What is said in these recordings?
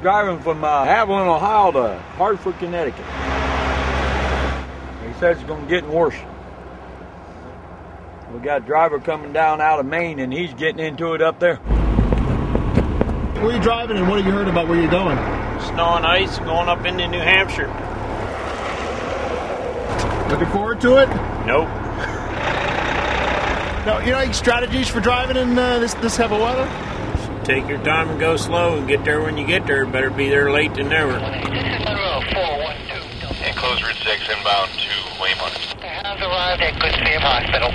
driving from Haviland, Ohio to Hartford, Connecticut. He says it's going to get worse. We got a driver coming down out of Maine, and he's getting into it up there. Where are you driving, and what have you heard about where you're going? Snow and ice going up into New Hampshire. Looking forward to it? Nope. No, you know any strategies for driving in this type of weather? Take your time and go slow and get there when you get there. Better be there late than never. This is 412. Enclosed Route 6 inbound to Waymont. Has arrived at Goodspear Hospital.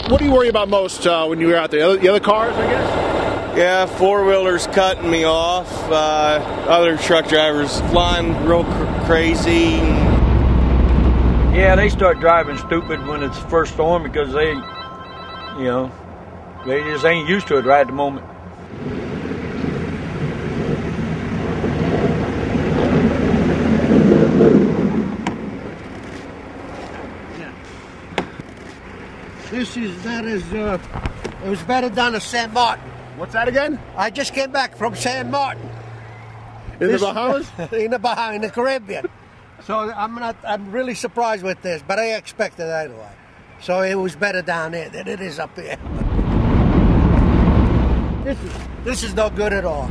What do you worry about most when you're out there? The other cars, I guess? Yeah, four-wheelers cutting me off. Other truck drivers flying real crazy. Yeah, they start driving stupid when it's first storm because they just ain't used to it right at the moment. It was better down at San Martin. What's that again? I just came back from San Martin. In the Bahamas? in the Caribbean. So I'm really surprised with this, but I expected it anyway. So it was better down there than it is up here. This is no good at all.